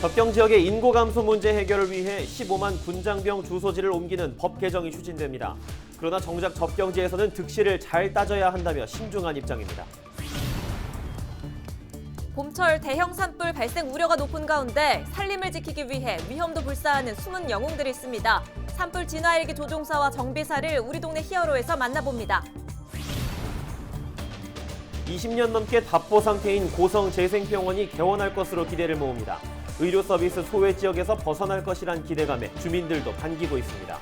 접경 지역의 인구 감소 문제 해결을 위해 15만 군장병 주소지를 옮기는 법 개정이 추진됩니다. 그러나 정작 접경지에서는 득실을 잘 따져야 한다며 신중한 입장입니다. 봄철 대형 산불 발생 우려가 높은 가운데 산림을 지키기 위해 위험도 불사하는 숨은 영웅들이 있습니다. 산불 진화일기 조종사와 정비사를 우리 동네 히어로에서 만나봅니다. 20년 넘게 답보 상태인 고성재생병원이 개원할 것으로 기대를 모읍니다. 의료 서비스 소외 지역에서 벗어날 것이란 기대감에 주민들도 반기고 있습니다.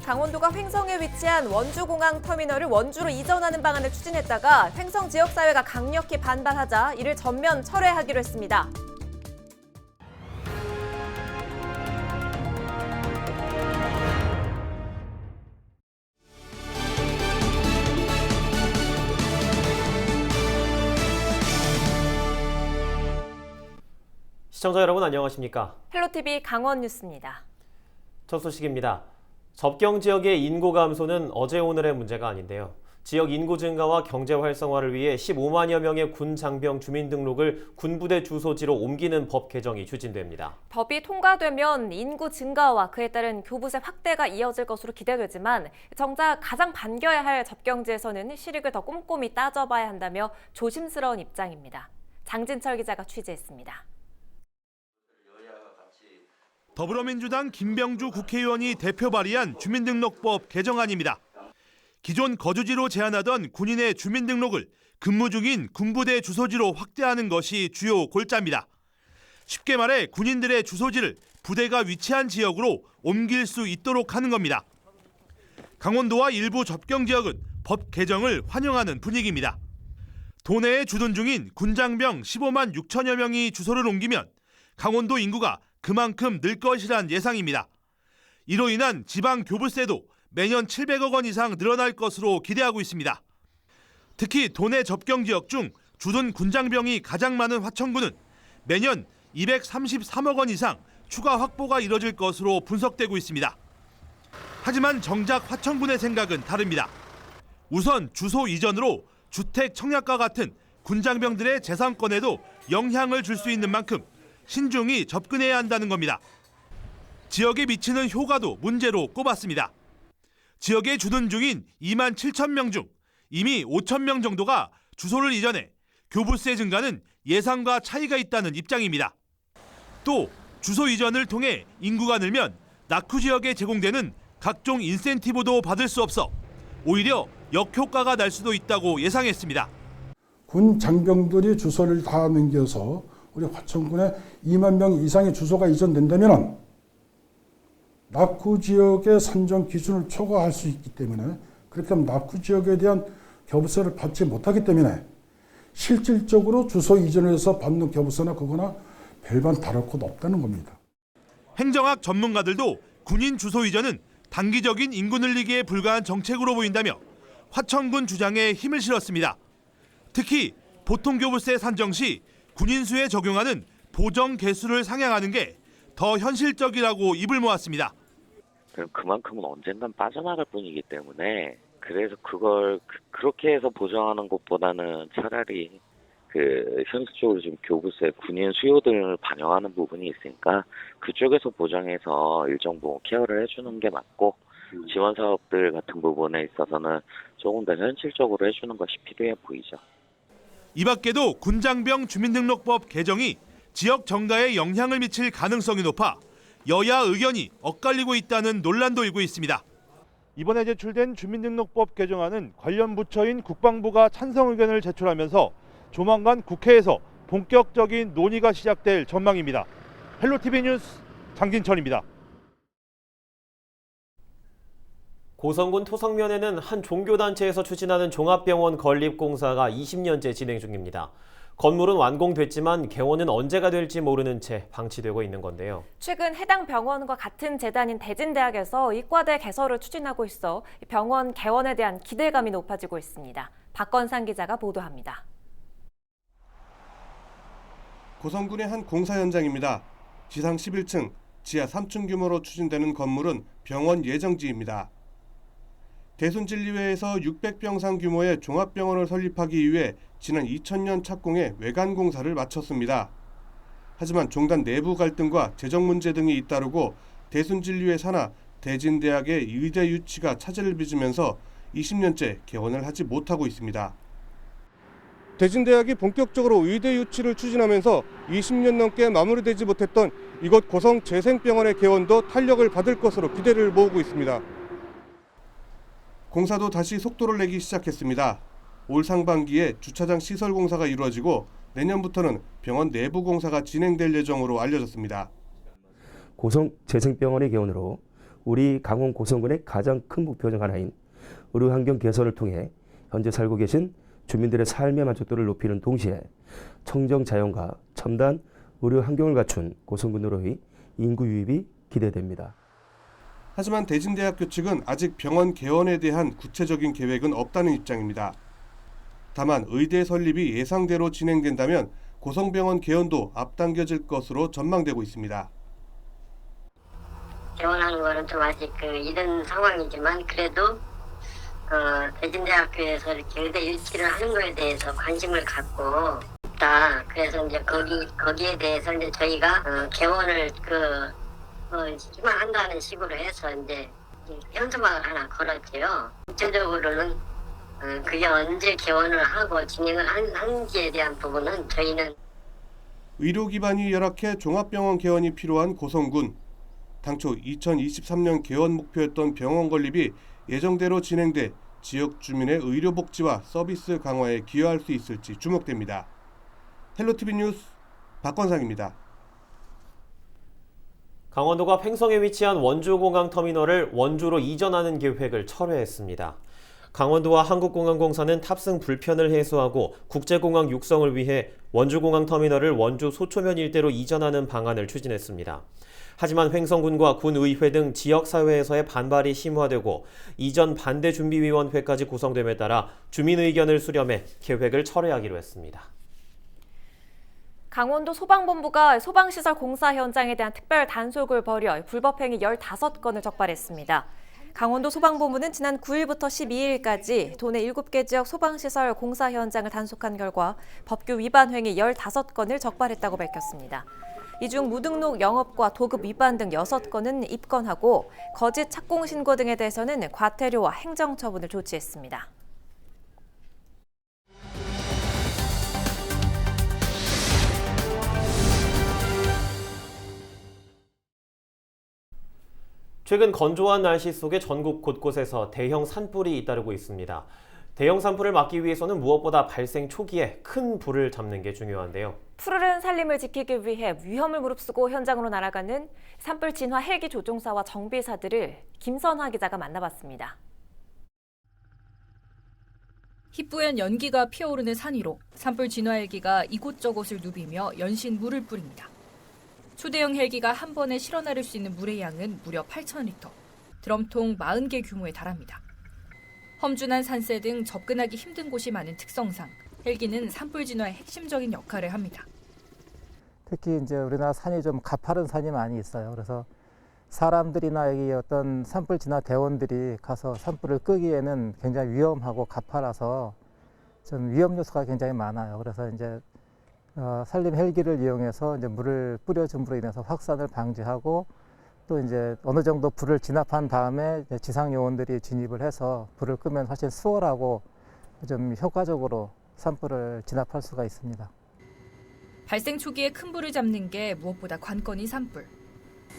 강원도가 횡성에 위치한 원주공항 터미널을 원주로 이전하는 방안을 추진했다가 횡성 지역사회가 강력히 반발하자 이를 전면 철회하기로 했습니다. 시청자 여러분 안녕하십니까? 헬로티비 강원 뉴스입니다. 첫 소식입니다. 접경 지역의 인구 감소는 어제 오늘의 문제가 아닌데요. 지역 인구 증가와 경제 활성화를 위해 15만여 명의 군 장병 주민등록을 군부대 주소지로 옮기는 법 개정이 추진됩니다. 법이 통과되면 인구 증가와 그에 따른 교부세 확대가 이어질 것으로 기대되지만 정작 가장 반겨야 할 접경지에서는 실익을 더 꼼꼼히 따져봐야 한다며 조심스러운 입장입니다. 장진철 기자가 취재했습니다. 더불어민주당 김병주 국회의원이 대표 발의한 주민등록법 개정안입니다. 기존 거주지로 제한하던 군인의 주민등록을 근무 중인 군부대 주소지로 확대하는 것이 주요 골자입니다. 쉽게 말해 군인들의 주소지를 부대가 위치한 지역으로 옮길 수 있도록 하는 겁니다. 강원도와 일부 접경 지역은 법 개정을 환영하는 분위기입니다. 도내에 주둔 중인 군장병 15만 6천여 명이 주소를 옮기면 강원도 인구가 그만큼 늘 것이란 예상입니다. 이로 인한 지방 교부세도 매년 700억 원 이상 늘어날 것으로 기대하고 있습니다. 특히 도내 접경 지역 중 주둔 군장병이 가장 많은 화천군은 매년 233억 원 이상 추가 확보가 이뤄질 것으로 분석되고 있습니다. 하지만 정작 화천군의 생각은 다릅니다. 우선 주소 이전으로 주택 청약과 같은 군장병들의 재산권에도 영향을 줄 수 있는 만큼 신중히 접근해야 한다는 겁니다. 지역에 미치는 효과도 문제로 꼽았습니다. 지역에 주둔 중인 2만 7천 명 중 이미 5천 명 정도가 주소를 이전해 교부세 증가는 예상과 차이가 있다는 입장입니다. 또 주소 이전을 통해 인구가 늘면 낙후 지역에 제공되는 각종 인센티브도 받을 수 없어 오히려 역효과가 날 수도 있다고 예상했습니다. 군 장병들이 주소를 다 넘겨서 우리 화천군에 2만 명 이상의 주소가 이전된다면 낙후 지역의 산정 기준을 초과할 수 있기 때문에 그렇게 하면 낙후 지역에 대한 교부세를 받지 못하기 때문에 실질적으로 주소 이전해서 받는 교부세나 그거나 별반 다를 것 없다는 겁니다. 행정학 전문가들도 군인 주소 이전은 단기적인 인구 늘리기에 불과한 정책으로 보인다며 화천군 주장에 힘을 실었습니다. 특히 보통교부세 산정 시 군인 수에 적용하는 보정 개수를 상향하는 게 더 현실적이라고 입을 모았습니다. 그만큼은 언젠간 빠져나갈 뿐이기 때문에 그래서 그걸 그렇게 해서 보정하는 것보다는 차라리 현실적으로 지금 교부세, 군인 수요 등을 반영하는 부분이 있으니까 그쪽에서 보정해서 일정 부분 케어를 해주는 게 맞고 지원 사업들 같은 부분에 있어서는 조금 더 현실적으로 해주는 것이 필요해 보이죠. 이 밖에도 군장병 주민등록법 개정이 지역 정가에 영향을 미칠 가능성이 높아 여야 의견이 엇갈리고 있다는 논란도 일고 있습니다. 이번에 제출된 주민등록법 개정안은 관련 부처인 국방부가 찬성 의견을 제출하면서 조만간 국회에서 본격적인 논의가 시작될 전망입니다. 헬로티비 뉴스 장진철입니다. 고성군 토성면에는 한 종교단체에서 추진하는 종합병원 건립공사가 20년째 진행 중입니다. 건물은 완공됐지만 개원은 언제가 될지 모르는 채 방치되고 있는 건데요. 최근 해당 병원과 같은 재단인 대진대학에서 의과대 개설을 추진하고 있어 병원 개원에 대한 기대감이 높아지고 있습니다. 박건상 기자가 보도합니다. 고성군의 한 공사 현장입니다. 지상 11층, 지하 3층 규모로 추진되는 건물은 병원 예정지입니다. 대순진리회에서 600병상 규모의 종합병원을 설립하기 위해 지난 2000년 착공해 외관 공사를 마쳤습니다. 하지만 종단 내부 갈등과 재정 문제 등이 잇따르고 대순진료의 산하 대진대학의 의대 유치가 차질을 빚으면서 20년째 개원을 하지 못하고 있습니다. 대진대학이 본격적으로 의대 유치를 추진하면서 20년 넘게 마무리되지 못했던 이곳 고성 재생병원의 개원도 탄력을 받을 것으로 기대를 모으고 있습니다. 공사도 다시 속도를 내기 시작했습니다. 올 상반기에 주차장 시설 공사가 이루어지고 내년부터는 병원 내부 공사가 진행될 예정으로 알려졌습니다. 고성 재생병원의 개원으로 우리 강원 고성군의 가장 큰 목표 중 하나인 의료 환경 개선을 통해 현재 살고 계신 주민들의 삶의 만족도를 높이는 동시에 청정 자연과 첨단 의료 환경을 갖춘 고성군으로의 인구 유입이 기대됩니다. 하지만 대진대학교 측은 아직 병원 개원에 대한 구체적인 계획은 없다는 입장입니다. 다만 의대 설립이 예상대로 진행된다면 고성병원 개원도 앞당겨질 것으로 전망되고 있습니다. 개원하는 거는 좀 아직 이른 상황이지만 그래도 대진대학교에서 이렇게 의대 유치를 하는 거에 대해서 관심을 갖고 있다. 그래서 이제 거기에 대해서 이제 저희가 개원을 희망한다는 식으로 해서 이제 현수막을 하나 걸었지요. 구체적으로는 그게 언제 개원을 하고 진행을 하는지에 대한 부분은 저희는 의료 기반이 열악해 종합병원 개원이 필요한 고성군. 당초 2023년 개원 목표였던 병원 건립이 예정대로 진행돼 지역 주민의 의료 복지와 서비스 강화에 기여할 수 있을지 주목됩니다. 헬로티비 뉴스 박건상입니다. 강원도가 횡성에 위치한 원주공항터미널을 원주로 이전하는 계획을 철회했습니다. 강원도와 한국공항공사는 탑승 불편을 해소하고 국제공항 육성을 위해 원주공항터미널을 원주 소초면 일대로 이전하는 방안을 추진했습니다. 하지만 횡성군과 군의회 등 지역사회에서의 반발이 심화되고 이전 반대준비위원회까지 구성됨에 따라 주민 의견을 수렴해 계획을 철회하기로 했습니다. 강원도 소방본부가 소방시설 공사 현장에 대한 특별 단속을 벌여 불법행위 15건을 적발했습니다. 강원도 소방본부는 지난 9일부터 12일까지 도내 7개 지역 소방시설 공사 현장을 단속한 결과 법규 위반 행위 15건을 적발했다고 밝혔습니다. 이 중 무등록 영업과 도급 위반 등 6건은 입건하고 거짓 착공 신고 등에 대해서는 과태료와 행정처분을 조치했습니다. 최근 건조한 날씨 속에 전국 곳곳에서 대형 산불이 잇따르고 있습니다. 대형 산불을 막기 위해서는 무엇보다 발생 초기에 큰 불을 잡는 게 중요한데요. 푸르른 산림을 지키기 위해 위험을 무릅쓰고 현장으로 날아가는 산불 진화 헬기 조종사와 정비사들을 김선화 기자가 만나봤습니다. 희뿌연 연기가 피어오르는 산 위로 산불 진화 헬기가 이곳저곳을 누비며 연신 물을 뿌립니다. 초대형 헬기가 한 번에 실어 나를 수 있는 물의 양은 무려 8,000리터, 드럼통 40개 규모에 달합니다. 험준한 산세 등 접근하기 힘든 곳이 많은 특성상 헬기는 산불 진화의 핵심적인 역할을 합니다. 특히 이제 우리나라 산이 좀 가파른 산이 많이 있어요. 그래서 사람들이나 여기 어떤 산불 진화 대원들이 가서 산불을 끄기에는 굉장히 위험하고 가파라서 좀 위험 요소가 굉장히 많아요. 그래서 이제 산림 헬기를 이용해서 이제 물을 뿌려줌으로 인해서 확산을 방지하고 또 이제 어느 정도 불을 진압한 다음에 지상 요원들이 진입을 해서 불을 끄면 훨씬 수월하고 좀 효과적으로 산불을 진압할 수가 있습니다. 발생 초기에 큰 불을 잡는 게 무엇보다 관건인 산불.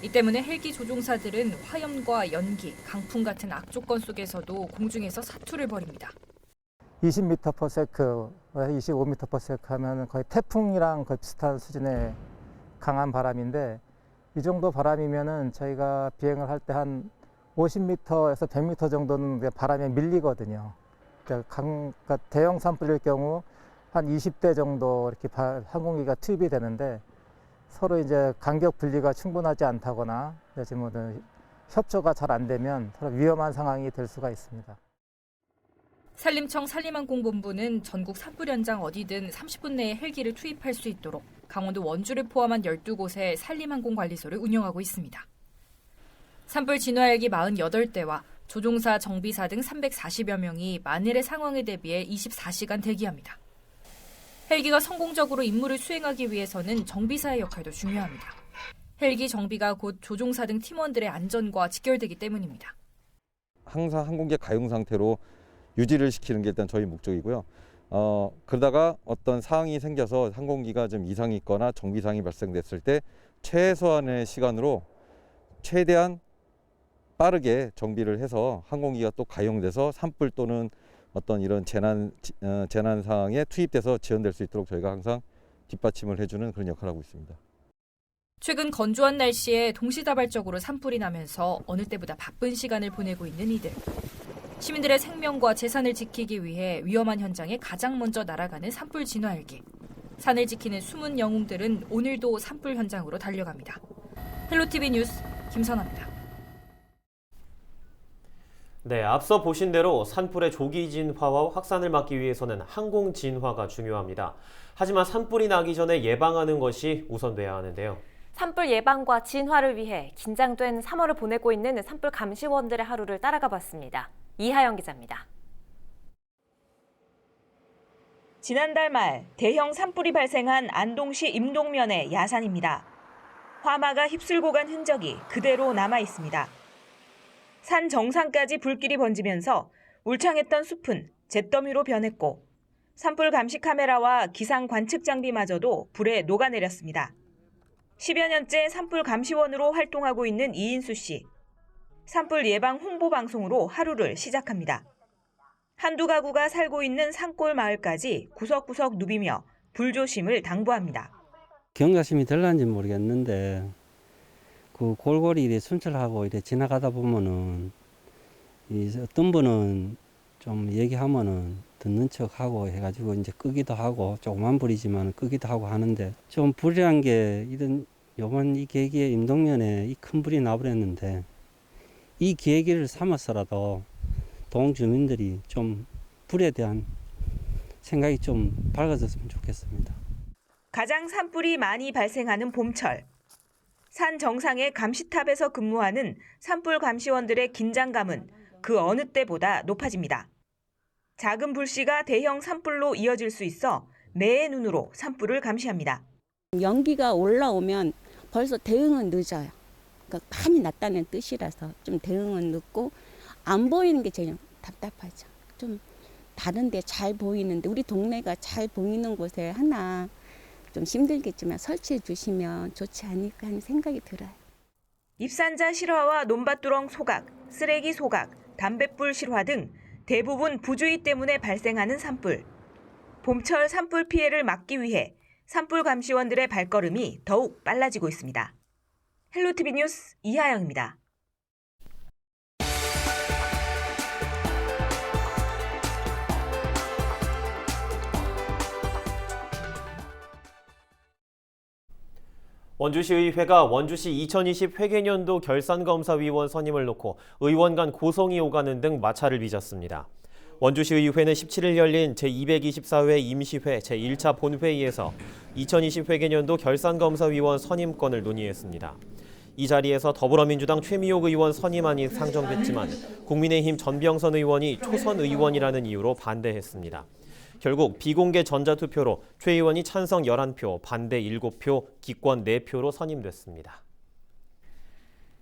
이 때문에 헬기 조종사들은 화염과 연기, 강풍 같은 악조건 속에서도 공중에서 사투를 벌입니다. 20m/s, 25m/s 하면 거의 태풍이랑 거의 비슷한 수준의 강한 바람인데 이 정도 바람이면은 저희가 비행을 할 때 한 50m에서 100m 정도는 바람에 밀리거든요. 그러니까 대형 산불일 경우 한 20대 정도 이렇게 항공기가 투입이 되는데 서로 이제 간격 분리가 충분하지 않다거나 협조가 잘 안 되면 서로 위험한 상황이 될 수가 있습니다. 산림청 산림항공본부는 전국 산불 현장 어디든 30분 내에 헬기를 투입할 수 있도록 강원도 원주를 포함한 12곳의 산림항공관리소를 운영하고 있습니다. 산불 진화 헬기 48대와 조종사, 정비사 등 340여 명이 만일의 상황에 대비해 24시간 대기합니다. 헬기가 성공적으로 임무를 수행하기 위해서는 정비사의 역할도 중요합니다. 헬기 정비가 곧 조종사 등 팀원들의 안전과 직결되기 때문입니다. 항상 항공기가 가용 상태로 유지를 시키는 게 일단 저희 목적이고요. 그러다가 어떤 사항이 생겨서 항공기가 좀 이상이 있거나 정비상이 발생됐을 때 최소한의 시간으로 최대한 빠르게 정비를 해서 항공기가 또 가용돼서 산불 또는 어떤 이런 재난 상황에 투입돼서 지원될 수 있도록 저희가 항상 뒷받침을 해주는 그런 역할을 하고 있습니다. 최근 건조한 날씨에 동시다발적으로 산불이 나면서 어느 때보다 바쁜 시간을 보내고 있는 이들. 시민들의 생명과 재산을 지키기 위해 위험한 현장에 가장 먼저 날아가는 산불 진화 헬기. 산을 지키는 숨은 영웅들은 오늘도 산불 현장으로 달려갑니다. 헬로티비 뉴스 김선아입니다. 네, 앞서 보신 대로 산불의 조기 진화와 확산을 막기 위해서는 항공 진화가 중요합니다. 하지만 산불이 나기 전에 예방하는 것이 우선돼야 하는데요. 산불 예방과 진화를 위해 긴장된 3월을 보내고 있는 산불 감시원들의 하루를 따라가 봤습니다. 이하영 기자입니다. 지난달 말 대형 산불이 발생한 안동시 임동면의 야산입니다. 화마가 휩쓸고 간 흔적이 그대로 남아 있습니다. 산 정상까지 불길이 번지면서 울창했던 숲은 잿더미로 변했고 산불 감시 카메라와 기상 관측 장비마저도 불에 녹아내렸습니다. 10여 년째 산불 감시원으로 활동하고 있는 이인수 씨. 산불 예방 홍보 방송으로 하루를 시작합니다. 한두 가구가 살고 있는 산골 마을까지 구석구석 누비며 불조심을 당부합니다. 경각심이 덜난지 모르겠는데 그 골고리 이래 순찰하고 이래 지나가다 보면은 어떤 분은 좀 얘기하면은 듣는 척하고 해가지고 이제 끄기도 하고 조그만 불이지만 끄기도 하고 하는데 좀 불이란 게 이런 요번 이 계기에 임동면에 이 큰 불이 나버렸는데 이 계기를 삼아서라도 동 주민들이 좀 불에 대한 생각이 좀 밝아졌으면 좋겠습니다. 가장 산불이 많이 발생하는 봄철. 산 정상의 감시탑에서 근무하는 산불 감시원들의 긴장감은 그 어느 때보다 높아집니다. 작은 불씨가 대형 산불로 이어질 수 있어 매의 눈으로 산불을 감시합니다. 연기가 올라오면 벌써 대응은 늦어요. 그러니까 많이 났다는 뜻이라서 좀 대응은 늦고 안 보이는 게 제일 답답하죠. 좀 다른 데 잘 보이는데 우리 동네가 잘 보이는 곳에 하나 좀 힘들겠지만 설치해 주시면 좋지 않을까 하는 생각이 들어요. 입산자 실화와 논밭두렁 소각, 쓰레기 소각, 담뱃불 실화 등 대부분 부주의 때문에 발생하는 산불. 봄철 산불 피해를 막기 위해 산불 감시원들의 발걸음이 더욱 빨라지고 있습니다. 헬로티비 뉴스 이하영입니다. 원주시의회가 원주시 2020 회계년도 결산검사위원 선임을 놓고 의원 간 고성이 오가는 등 마찰을 빚었습니다. 원주시의회는 17일 열린 제224회 임시회 제1차 본회의에서 2020 회계년도 결산검사위원 선임권을 논의했습니다. 이 자리에서 더불어민주당 최미옥 의원 선임안이 상정됐지만 국민의힘 전병선 의원이 초선 의원이라는 이유로 반대했습니다. 결국 비공개 전자투표로 최 의원이 찬성 11표, 반대 7표, 기권 4표로 선임됐습니다.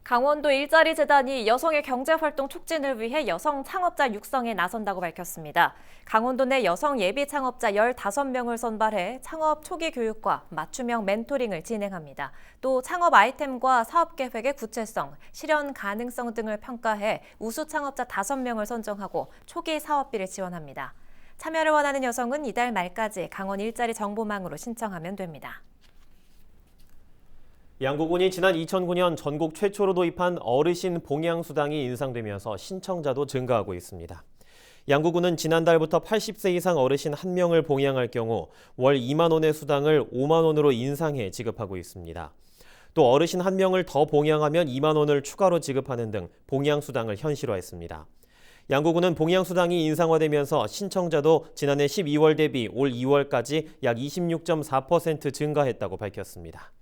강원도 일자리 재단이 여성의 경제활동 촉진을 위해 여성 창업자 육성에 나선다고 밝혔습니다. 강원도 내 여성 예비 창업자 15명을 선발해 창업 초기 교육과 맞춤형 멘토링을 진행합니다. 또 창업 아이템과 사업 계획의 구체성, 실현 가능성 등을 평가해 우수 창업자 5명을 선정하고 초기 사업비를 지원합니다. 참여를 원하는 여성은 이달 말까지 강원 일자리 정보망으로 신청하면 됩니다. 양구군이 지난 2009년 전국 최초로 도입한 어르신 봉양수당이 인상되면서 신청자도 증가하고 있습니다. 양구군은 지난달부터 80세 이상 어르신 1명을 봉양할 경우 월 2만 원의 수당을 5만 원으로 인상해 지급하고 있습니다. 또 어르신 1명을 더 봉양하면 2만 원을 추가로 지급하는 등 봉양수당을 현실화했습니다. 양구군은 봉양수당이 인상화되면서 신청자도 지난해 12월 대비 올 2월까지 약 26.4% 증가했다고 밝혔습니다.